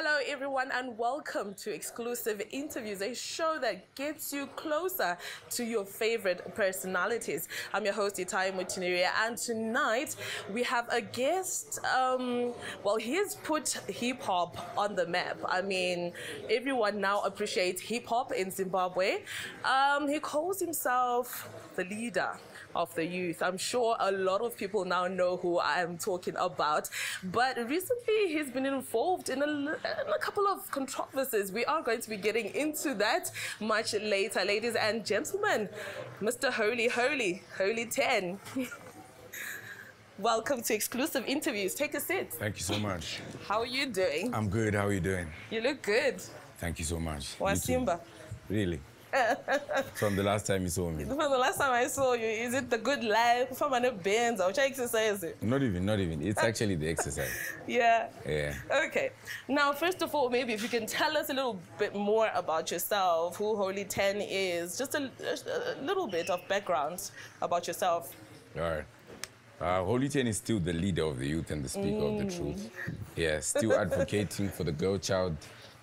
Hello everyone and welcome to Exclusive Interviews, a show that gets you closer to your favorite personalities. I'm your host Itai and tonight we have a guest. Well, he has put hip-hop on the map. I mean, everyone now appreciates hip-hop in Zimbabwe. He calls himself the leader of the youth. I'm sure a lot of people now know who I am talking about, but recently he's been involved in a couple of controversies. We are going to be getting into that much later. Ladies and gentlemen, Mr. Holy 10. Welcome to Exclusive Interviews. Take a seat. Thank you so much. How are you doing? I'm good. How are you doing? You look good. Thank you so much. Wasimba. Really? From the last time you saw me? From the last time I saw you, is it the good life? From an bands or exercise? Not even. It's actually the exercise. Yeah. Yeah. Okay. Now, first of all, maybe if you can tell us a little bit more about yourself, who Holy 10 is, just a little bit of background about yourself. All right. Holy 10 is still the leader of the youth and the speaker of the truth. Yeah, still advocating for the girl child.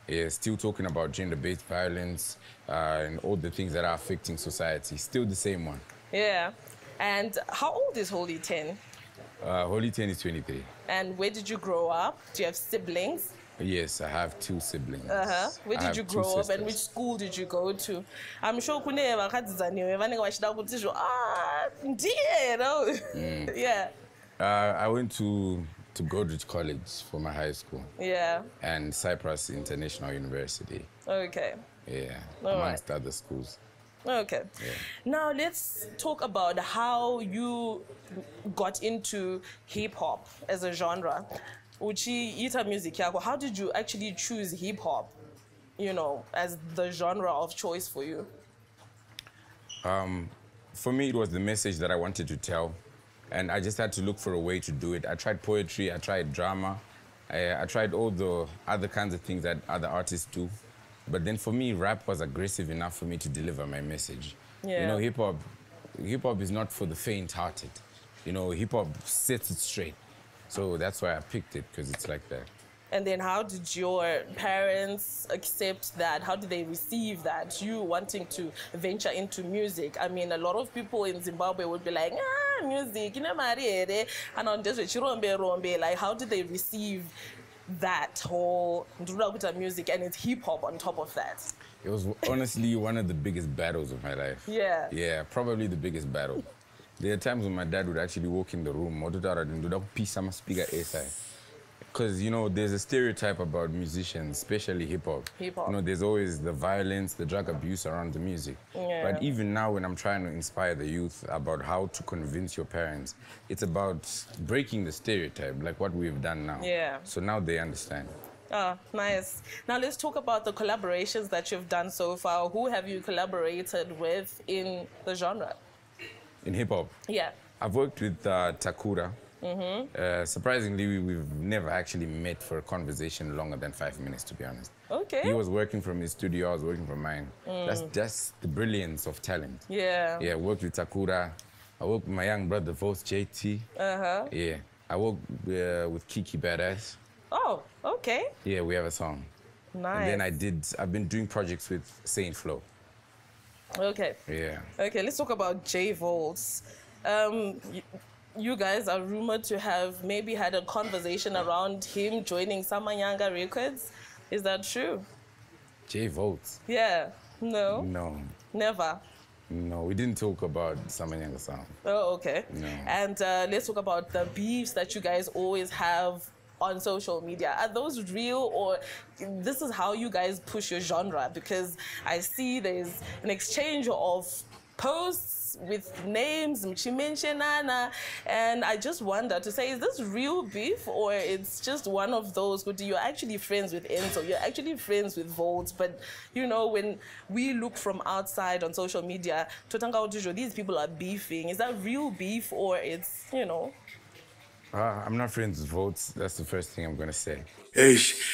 Yeah, still talking about gender-based violence and all the things that are affecting society. Still the same one. Yeah. And how old is Holy 10? Holy 10 is 23. And where did you grow up? Do you have siblings? Yes, I have 2 siblings. Where did you grow up and which school did you go to? I'm sure yeah. I went to Godrich College for my high school. Yeah. And Cyprus International University. Okay. Yeah, All amongst other schools. Okay. Yeah. Now let's talk about how you got into hip-hop as a genre. Itai music, how did you actually choose hip-hop, as the genre of choice for you? For me, it was the message that I wanted to tell. And I just had to look for a way to do it. I tried poetry, I tried drama, I tried all the other kinds of things that other artists do. But then for me, rap was aggressive enough for me to deliver my message. Yeah. Hip-hop is not for the faint-hearted. Hip-hop sets it straight. So that's why I picked it, because it's like that. And then how did your parents accept that? How did they receive that? You wanting to venture into music? I mean, a lot of people in Zimbabwe would be like, music, and on this, like, how did they receive that whole music and it's hip-hop on top of that? It was honestly one of the biggest battles of my life. Yeah. Yeah, probably the biggest battle. There are times when my dad would actually walk in the room, because, there's a stereotype about musicians, especially hip-hop. There's always the violence, the drug abuse around the music. Yeah. But even now, when I'm trying to inspire the youth about how to convince your parents, it's about breaking the stereotype, like what we've done now. Yeah. So now they understand. Oh, nice. Now let's talk about the collaborations that you've done so far. Who have you collaborated with in the genre? In hip-hop? Yeah. I've worked with Takura. Surprisingly, we've never actually met for a conversation longer than 5 minutes, to be honest. Okay. He was working from his studio, I was working from mine. That's the brilliance of talent. Yeah. Yeah, I worked with Takura. I worked with my young brother, Voice JT. Yeah. I worked with Kiki Badass. Oh, okay. Yeah, we have a song. Nice. And then I've been doing projects with Saint Flow. Okay. Yeah. Okay, let's talk about J Volts. You guys are rumored to have maybe had a conversation around him joining Samanyanga Records. Is that true? J Volts? Yeah. No? No. Never? No, we didn't talk about Samanyanga sound. Oh, okay. No. And let's talk about the beefs that you guys always have on social media. Are those real, or this is how you guys push your genre? Because I see there's an exchange of posts with names, Mchimenchenana, and I just wonder to say, is this real beef or it's just one of those who you're actually friends with Enzo, you're actually friends with Volts, but when we look from outside on social media, these people are beefing. Is that real beef or it's, I'm not friends with Volts. That's the first thing I'm going to say.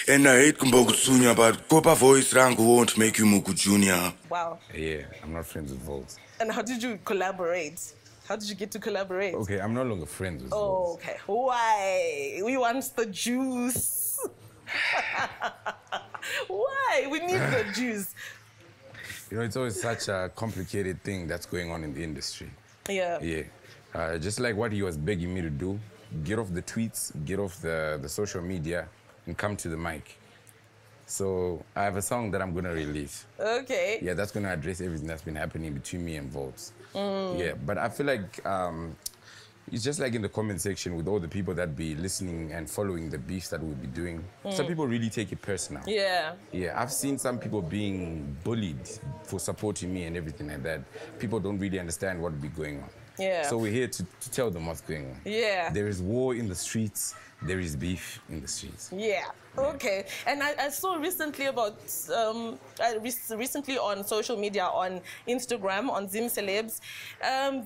And I hate Kumbogutsunya, but Copa voice rank won't make you Muku Junior. Wow. Yeah, I'm not friends with Volts. And how did you collaborate? How did you get to collaborate? Okay, I'm no longer friends with Volts. Oh, okay. Why? We want the juice. Why? We need the juice. You know, it's always such a complicated thing that's going on in the industry. Yeah. Yeah. Just like what he was begging me to do, get off the tweets, get off the social media, and come to the mic. So I have a song that I'm going to release. Okay. Yeah, that's going to address everything that's been happening between me and Volts. Yeah, but I feel like it's just like in the comment section with all the people that be listening and following the beefs that we'll be doing. Some people really take it personal. Yeah. Yeah, I've seen some people being bullied for supporting me and everything like that. People don't really understand what be going on. Yeah. So we're here to tell them what's going on. Yeah. There is war in the streets. There is beef in the streets. Yeah. Okay. And I saw recently about recently on social media, on Instagram, on Zim Celebs,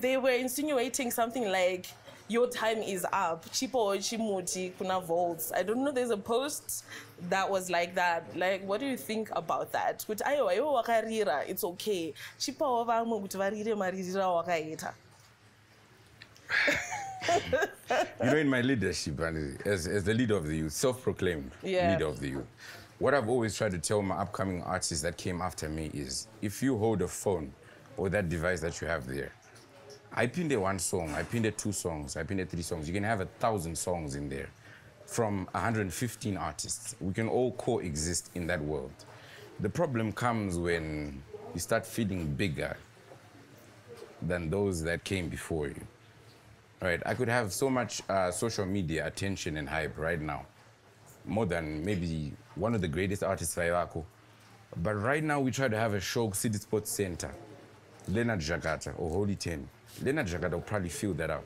they were insinuating something like, your time is up. Chipo chimuti kuna volts. I don't know, there's a post that was like that. Like, what do you think about that? Kuti ayo wakarira, it's okay. Chipo wavamu kuti varire maririra wakaita. You know, in my leadership, and as the leader of the youth, self-proclaimed leader of the youth, what I've always tried to tell my upcoming artists that came after me is, if you hold a phone or that device that you have there, I pinned one song, I pinned 2 songs, I pinned 3 songs. You can have 1,000 songs in there from 115 artists. We can all coexist in that world. The problem comes when you start feeling bigger than those that came before you. Right, I could have so much social media attention and hype right now, more than maybe one of the greatest artists, Vayako. But right now, we try to have a show, City Sports Center, Leonard Jakarta or Holy 10. Leonard Jakarta will probably fill that up.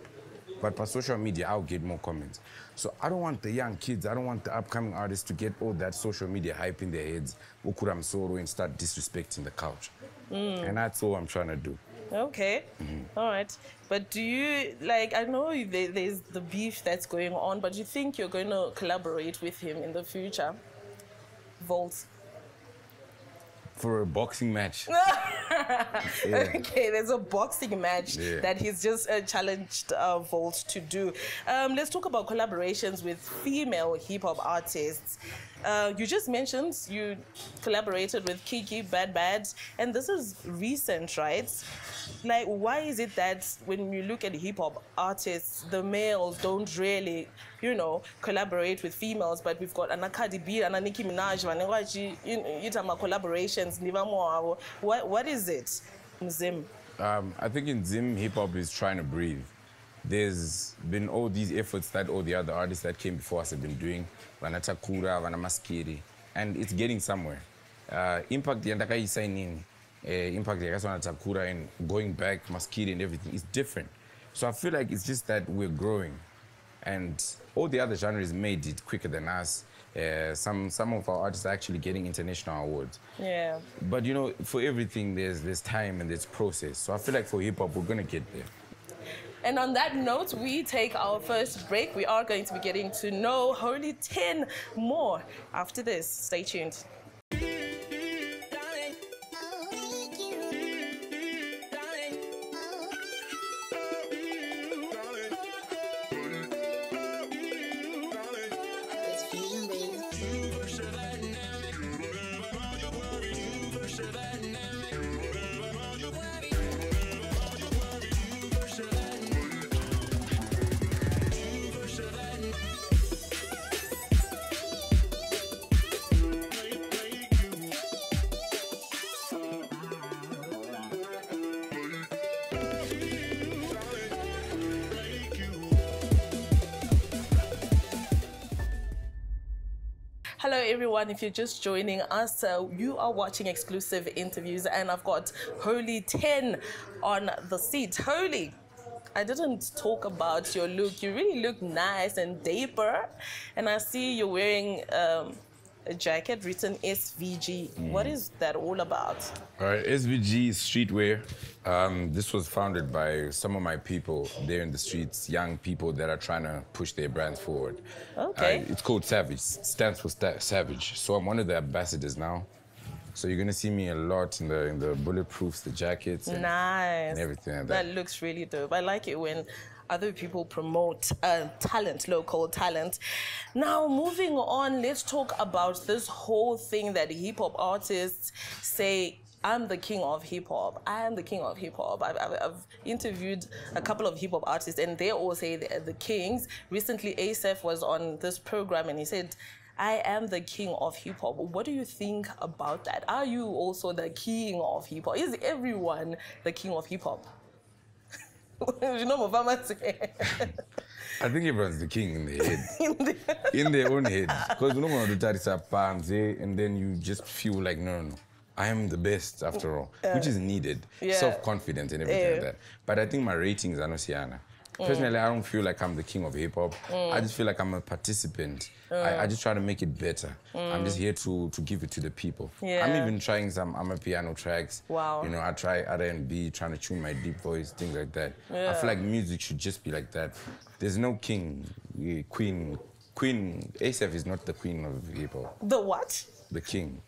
But for social media, I'll get more comments. So I don't want the young kids, I don't want the upcoming artists to get all that social media hype in their heads, Ukuram Soro, and start disrespecting the culture. And that's all I'm trying to do. Okay. All right. But do you, like, I know there's the beef that's going on, but do you think you're going to collaborate with him in the future? Volts. For a boxing match. Okay, there's a boxing match that he's just challenged Volts to do. Let's talk about collaborations with female hip-hop artists. You just mentioned you collaborated with Kiki, Bad Bad, and this is recent, right? Like, why is it that when you look at hip-hop artists, the males don't really, you know, collaborate with females, but we've got Cardi B and Nicki Minaj, collaborations. What is it, Zim? I think in Zim, hip-hop is trying to breathe. There's been all these efforts that all the other artists that came before us have been doing, Vanatakura, Vanamaskiri, and it's getting somewhere. Impact Yandakai signing, Impact Takura and going back, Maskiri and everything is different. So I feel like it's just that we're growing. And all the other genres made it quicker than us. Some of our artists are actually getting international awards. Yeah. But you know, for everything, there's time and there's process. So I feel like for hip-hop, we're gonna get there. And on that note, we take our first break. We are going to be getting to know Holy 10 more after this. Stay tuned. Hello everyone, if you're just joining us, you are watching exclusive interviews and I've got Holy 10 on the seat. Holy, I didn't talk about your look. You really look nice and dapper, and I see you're wearing a jacket written SVG. What is that all about? All right, SVG is streetwear. This was founded by some of my people there in the streets, young people that are trying to push their brands forward. Okay. It's called Savage, stands for Savage. So I'm one of the ambassadors now. So you're gonna see me a lot in the bulletproofs, the jackets, and, Nice. and everything like that. That looks really dope. I like it when other people promote talent, local talent. Now, moving on, let's talk about this whole thing that hip hop artists say. I'm the king of hip hop. I am the king of hip hop. I've interviewed a couple of hip hop artists, and they all say they're the kings. Recently, Asaf was on this program, and he said, I am the king of hip hop. What do you think about that? Are you also the king of hip hop? Is everyone the king of hip hop? You know what I'm saying? I think everyone's the king in their head. In their own head. Because you don't want to touch up and then you just feel like, no. I am the best after all, which is needed. Yeah. Self-confidence and everything like that. But I think my ratings are not Siana. Personally, I don't feel like I'm the king of hip-hop. I just feel like I'm a participant. I just try to make it better. I'm just here to give it to the people. Yeah. I'm even trying some piano tracks. Wow. You know, I try R&B, trying to tune my deep voice, things like that. Yeah. I feel like music should just be like that. There's no king, queen. Asaf is not the queen of hip-hop. The what? The king.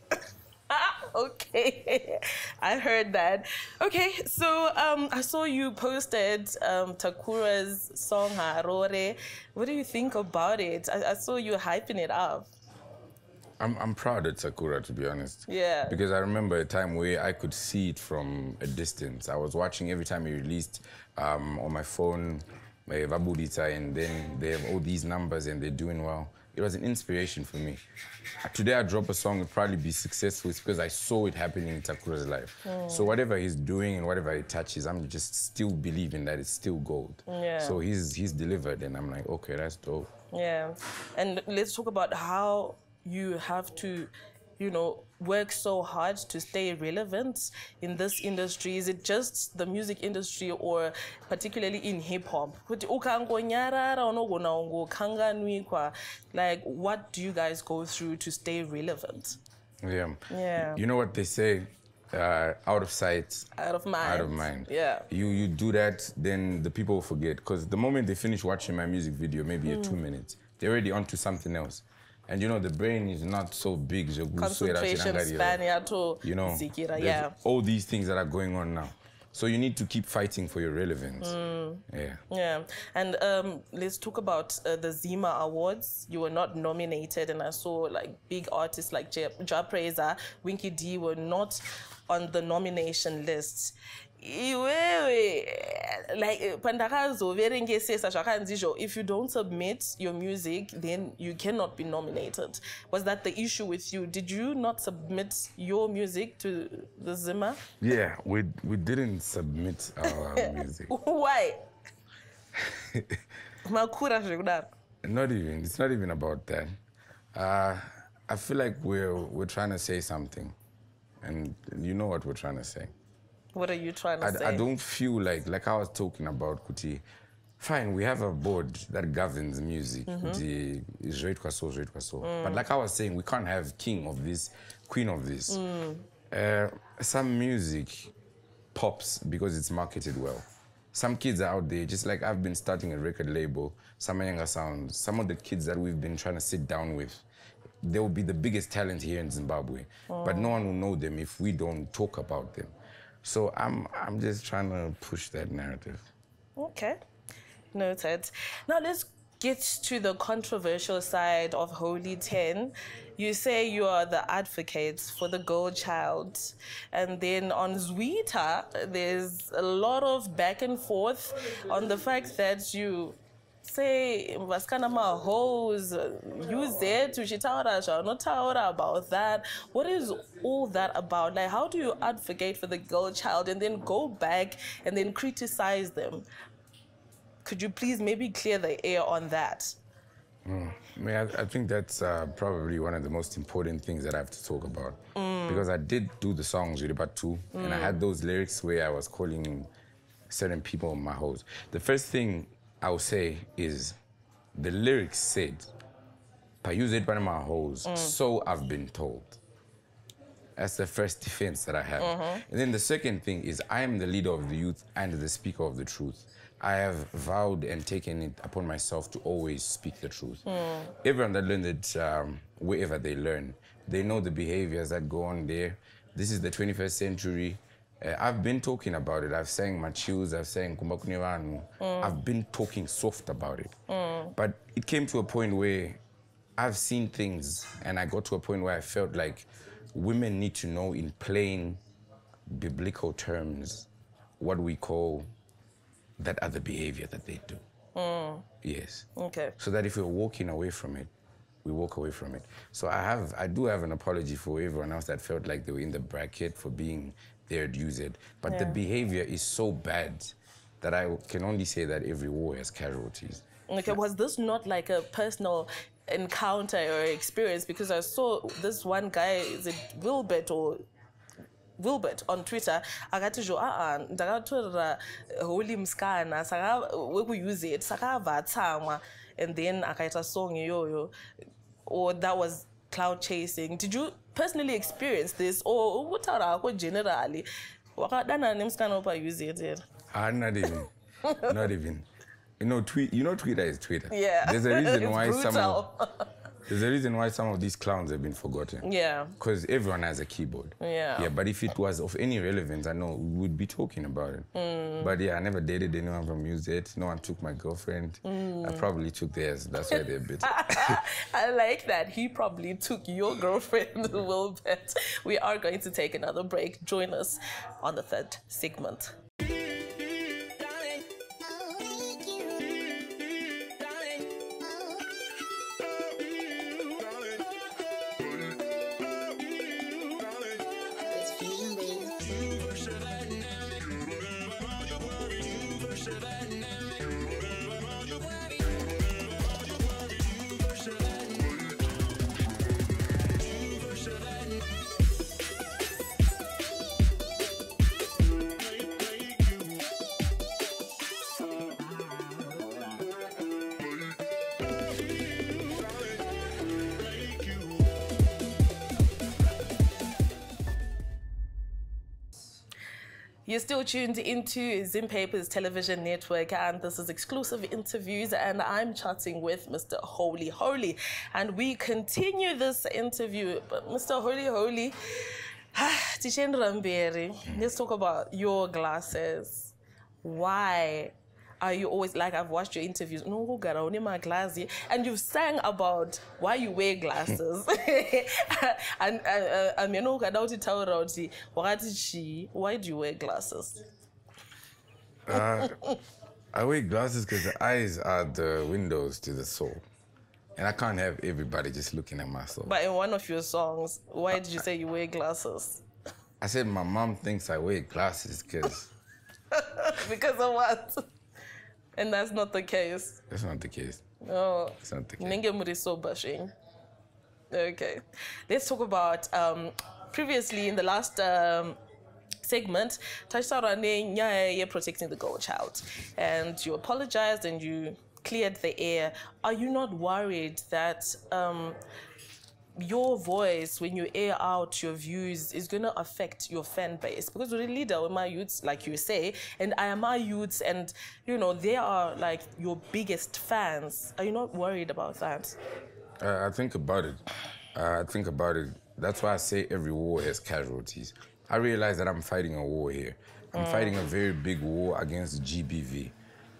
Okay, I heard that. Okay, so I saw you posted Takura's song Harore. What do you think about it? I saw you hyping it up. I'm proud of Sakura, to be honest. Yeah. Because I remember a time where I could see it from a distance. I was watching every time he released on my phone, Itai, and then they have all these numbers and they're doing well. It was an inspiration for me. Today I drop a song, it'll probably be successful. It's because I saw it happening in Takura's life. So whatever he's doing and whatever he touches, I'm just still believing that it's still gold. Yeah. So he's delivered, and I'm like, okay, that's dope. Yeah, and let's talk about how you have to, work so hard to stay relevant in this industry. Is it just the music industry, or particularly in hip hop? Like, what do you guys go through to stay relevant? Yeah. You know what they say? Out of sight, out of mind. Out of mind. Yeah. You do that, then the people will forget. Because the moment they finish watching my music video, maybe 2 minutes, they're already onto something else. And the brain is not so big. Concentration span, yeah. All these things that are going on now. So you need to keep fighting for your relevance. Yeah. And let's talk about the Zima Awards. You were not nominated, and I saw like big artists like Ja Praiser, Winky D were not on the nomination list. Like, if you don't submit your music, then you cannot be nominated. Was that the issue with you? Did you not submit your music to the Zima? Yeah, we didn't submit our music. Why? It's not even about that. I feel like we're trying to say something, and you know what we're trying to say. What are you trying to say? I don't feel like I was talking about Kuti. Fine, we have a board that governs music. Kuti is But like I was saying, we can't have king of this, queen of this. Some music pops because it's marketed well. Some kids are out there, just like I've been starting a record label, some younger sounds. Some of the kids that we've been trying to sit down with, they will be the biggest talent here in Zimbabwe. But no one will know them if we don't talk about them. So I'm just trying to push that narrative. Okay, noted. Now let's get to the controversial side of Holy 10. You say you are the advocates for the girl child. And then on Zwita, there's a lot of back and forth on the fact that you say vasikana mahose use it to not taura about that. What is all that about? Like, how do you advocate for the girl child and then go back and then criticize them? Could you please maybe clear the air on that? I think that's probably one of the most important things that I have to talk about. Because I did do the songs with EP02, and I had those lyrics where I was calling certain people mahose. The first thing I would say is the lyrics said, "Pa use it by mahose." So I've been told. That's the first defense that I have. And then the second thing is I am the leader of the youth and the speaker of the truth. I have vowed and taken it upon myself to always speak the truth. Everyone that learned it, wherever they learn, they know the behaviors that go on there. This is the 21st century. I've been talking about it. I've sang my tunes, I've sang Kumbakunivanu. I've been talking soft about it. But it came to a point where I've seen things and I got to a point where I felt like women need to know in plain biblical terms what we call that other behavior that they do. Yes. Okay. So that if we're walking away from it, we walk away from it. So I do have an apology for everyone else that felt like they were in the bracket for being there to use it. But the behavior is so bad that I can only say that every war has casualties. Okay, was this not like a personal encounter or experience? Because I saw this one guy, is it Wilbert on Twitter, akati ndakatora holy mskana saka use it saka vatsama, and then akaita song yoyo, or that was cloud chasing. Did you personally experience this, or utara generally wakadana nemskana opa use it? Not even. Not even. You know, Twitter is Twitter. Yeah. There's a reason why brutal. There's a reason why some of these clowns have been forgotten. Yeah. Because everyone has a keyboard. Yeah. Yeah, but if it was of any relevance, I know we would be talking about it. But yeah, I never dated anyone from UZ. No one took my girlfriend. I probably took theirs. That's why they're bitter. I like that. He probably took your girlfriend, Wilbert. We are going to take another break. Join us on the third segment. You're still tuned into Zim Papers Television Network, and this is exclusive interviews, and I'm chatting with Mr. Holy Holy, and we continue this interview. But Mr. Holy Holy, Tishen Ramberi, let's talk about your glasses. Why are you always, like, I've watched your interviews, no, my glasses, and you've sang about why you wear glasses. And I'm why do you wear glasses? I wear glasses because the eyes are the windows to the soul. And I can't have everybody just looking at my soul. But in one of your songs, why did you say you wear glasses? I said my mom thinks I wear glasses because... Because of what? And that's not the case. That's not the case. Oh. That's not the case. Okay. Let's talk about previously in the last segment, you're protecting the girl child. And you apologized and you cleared the air. Are you not worried that your voice, when you air out your views, is going to affect your fan base? Because we're a leader with my youths, like you say, and I am my youths, and, you know, they are like your biggest fans. Are you not worried about that? I think about it. That's why I say every war has casualties. I realize that I'm fighting a war here. I'm fighting a very big war against GBV.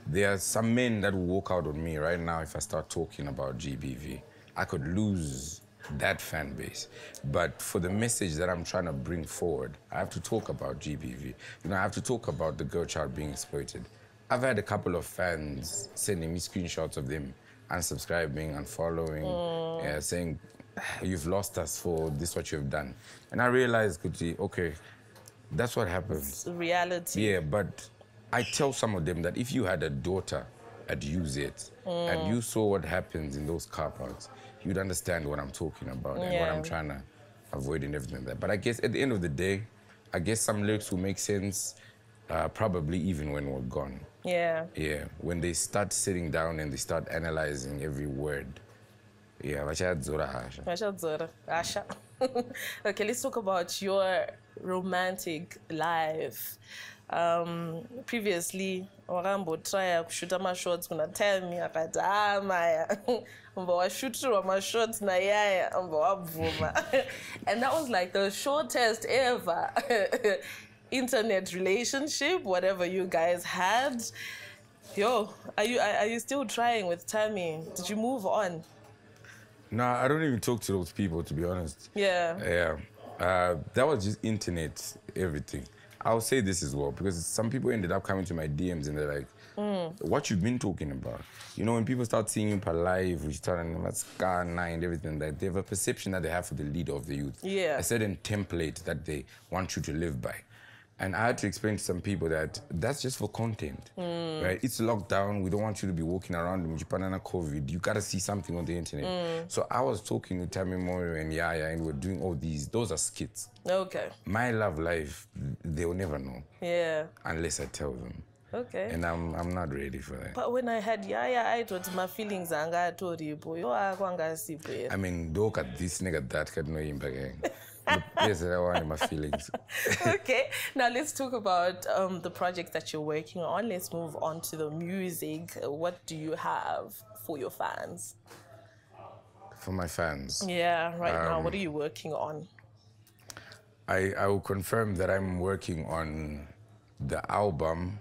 There are some men that will walk out on me right now if I start talking about GBV. I could lose that fan base. But for the message that I'm trying to bring forward, I have to talk about GBV. You know, I have to talk about the girl child being exploited. I've had a couple of fans sending me screenshots of them unsubscribing, unfollowing, saying, you've lost us for this, what you've done. And I realized, Kuti, okay, that's what happens. It's reality. Yeah, but I tell some of them that if you had a daughter at UZ and you saw what happens in those car parks, you'd understand what I'm talking about and what I'm trying to avoid and everything like that. But I guess at the end of the day, I guess some lyrics will make sense probably even when we're gone. Yeah. Yeah, when they start sitting down and they start analyzing every word. Yeah, vachadzora hasha. Vachadzora hasha. Okay, let's talk about your romantic life. Previously, wakambo try kushoot ama-shots kuna time akati maya mba washutirwa ama-shots na yaya mba wabvuma. And that was like the shortest ever internet relationship, whatever you guys had. Yo, are you still trying with Tammy? Did you move on? No, I don't even talk to those people, to be honest. Yeah. Yeah. That was just internet, everything. I'll say this as well, because some people ended up coming to my DMs and they're like, what you've been talking about? You know, when people start seeing you per live, we start about Scar and everything, that they have a perception that they have for the leader of the youth. Yeah. A certain template that they want you to live by. And I had to explain to some people that that's just for content, right? It's lockdown. We don't want you to be walking around with COVID. You got to see something on the internet. So I was talking to Tammy Moyo and Yaya, and we're doing all these. Those are skits. Okay. My love life, they'll never know. Yeah. Unless I tell them. Okay. And I'm not ready for that. But when I had Yaya, I thought my feelings anga toripo. Yo akwanga sipo. I mean, look at this nigga that can know him again. Yes, I want my feelings. Okay, now let's talk about the projects that you're working on. Let's move on to the music. What do you have for your fans? For my fans? Yeah, right now, what are you working on? I will confirm that I'm working on the album,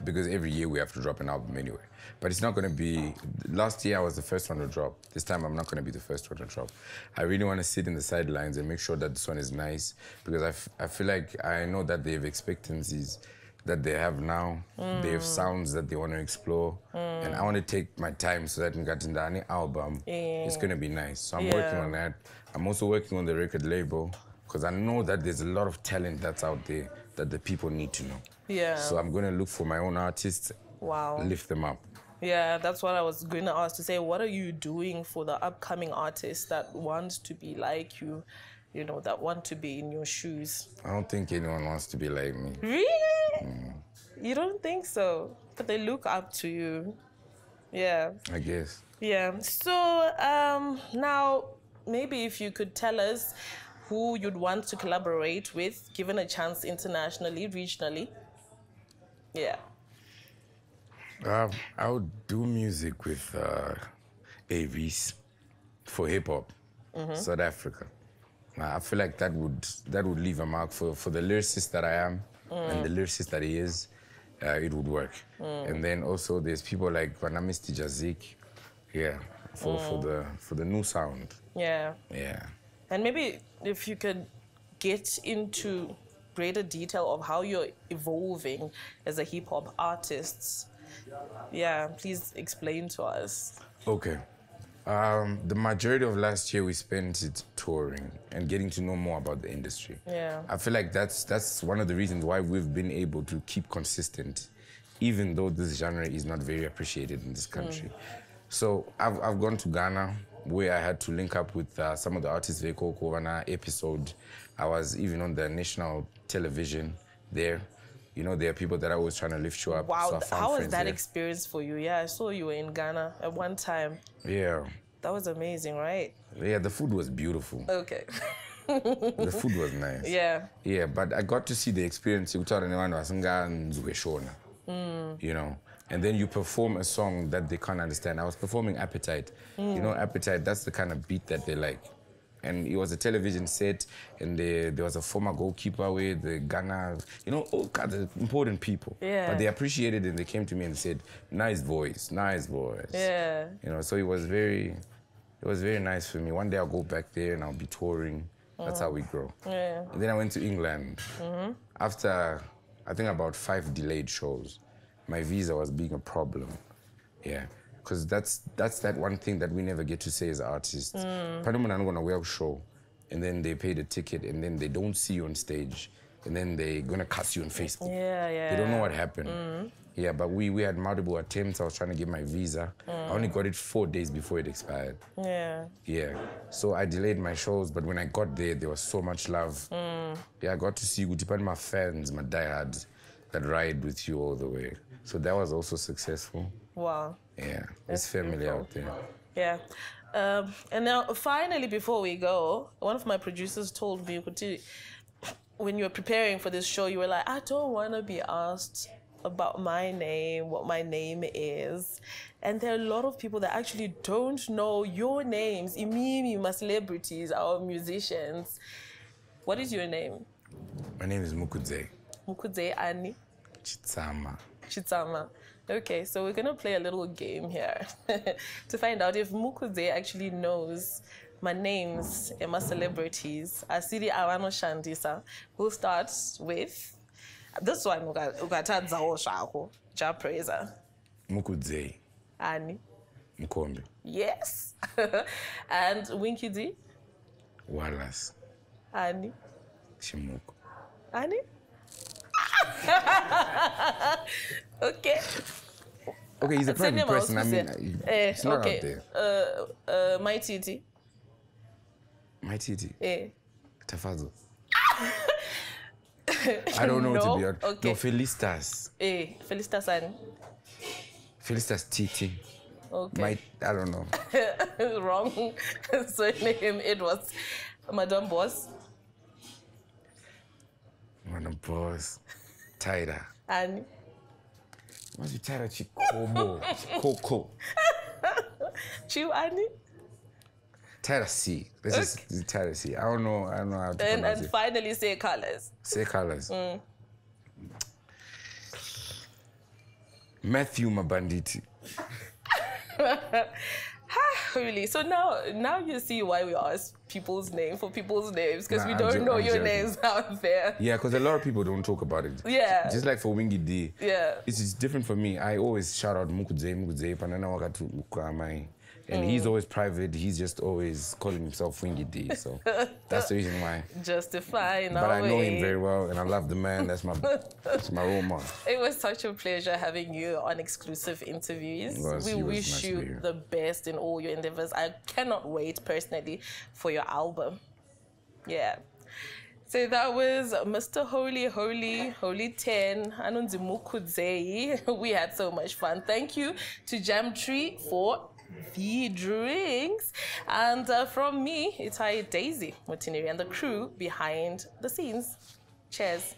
because every year we have to drop an album anyway. But it's not going to be... Last year I was the first one to drop. This time I'm not going to be the first one to drop. I really want to sit in the sidelines and make sure that this one is nice, because I feel like I know that they have expectancies that they have now. They have sounds that they want to explore. And I want to take my time so that we get in the album. It's going to be nice. So I'm working on that. I'm also working on the record label, because I know that there's a lot of talent that's out there that the people need to know. Yeah. So I'm going to look for my own artists, lift them up. Yeah, that's what I was going to ask, to say, what are you doing for the upcoming artists that want to be like you, you know, that want to be in your shoes? I don't think anyone wants to be like me. Really? You don't think so? But they look up to you. Yeah. I guess. Yeah. So now, maybe if you could tell us who you'd want to collaborate with, given a chance internationally, regionally. Yeah. I would do music with Avis for hip-hop, South Africa. I feel like that would leave a mark for the lyricist that I am and the lyricist that he is. It would work. And then also there's people like Vanamisti Jazik, for the new sound. Yeah. Yeah. And maybe if you could get into greater detail of how you're evolving as a hip-hop artist. Yeah, please explain to us. Okay. The majority of last year we spent it touring and getting to know more about the industry. Yeah. I feel like that's one of the reasons why we've been able to keep consistent, even though this genre is not very appreciated in this country. So I've gone to Ghana, where I had to link up with some of the artists they call Kovana episode. I was even on the national television there. You know, there are people that are always trying to lift you up. Wow, so how was that experience for you? Yeah, I saw you were in Ghana at one time. Yeah. That was amazing, right? Yeah, the food was beautiful. Okay. The food was nice. Yeah. Yeah, but I got to see the experience. You know, and then you perform a song that they can't understand. I was performing Appetite. You know, Appetite, that's the kind of beat that they like. And it was a television set, and there was a former goalkeeper with the Ghana, you know, all kinds of important people. Yeah. But they appreciated it, and they came to me and said, nice voice, nice voice. Yeah. You know, so it was very nice for me. One day I'll go back there and I'll be touring. That's how we grow. Yeah. And then I went to England. After, I think, about 5 delayed shows, my visa was being a problem. Yeah. Because that's that one thing that we never get to say as artists. Panama are going to wear a show, and then they pay the ticket, and then they don't see you on stage, and then they're going to cuss you on Facebook. Yeah, yeah. They don't know what happened. Yeah, but we had multiple attempts. I was trying to get my visa. I only got it 4 days before it expired. Yeah. Yeah. So I delayed my shows, but when I got there was so much love. Yeah, I got to see my fans, my diehards, that ride with you all the way. So that was also successful. Wow. Yeah, it's family out there. Yeah. And now, finally, before we go, one of my producers told me, when you were preparing for this show, you were like, I don't want to be asked about my name, what my name is. And there are a lot of people that actually don't know your names. Imimi, my celebrities, our musicians. What is your name? My name is Mukudze. Mukudze Ani? Chitsama. Chitsama. Okay, so we're going to play a little game here to find out if Mukudze actually knows my names and my celebrities. Asiri Awano Shandisa. We'll start with this one. Ugatadzawo shako. Japreza. Mukudze. Ani. Mkombe. Yes. And Winky D. Wallace. Ani. Shimuko. Ani. Okay. Okay, he's a private person. I mean, it's not okay. out there. My Titi. My Titi. Tafazo. I don't know to be honest. Okay. No, Felistas. Felistas Ani. Felistas Titi. Okay. I don't know. Wrong. So name it was Madame Boss. Madame Boss. Taira. Ani. What's your Taira Chikobo? Chikoko. Chiu Ani. Taira C. This is Taira C. I don't know how to pronounce And it. finally say colors. Say colors. Matthew Mabanditi. Really? So now you see why we ask people's names because we I'm don't know your joking. names out there. Yeah, because a lot of people don't talk about it. Yeah. Just like for Wingy D. Yeah. It's different for me. I always shout out Mukudze, Panana Wakatu Ukamai. And he's always private. He's just always calling himself Wingy D. So that's the reason why. Justifying our But I know way. him very well, and I love the man. That's my role model. It was such a pleasure having you on exclusive interviews. We It was wish nice to be you here. the best in all your endeavors. I cannot wait personally for your album. Yeah. So that was Mr. Holy 10, Anunzi Mukudze. We had so much fun. Thank you to Jamtree for the drinks. And from me, Itai Daisy Mutiniri and the crew behind the scenes. Cheers.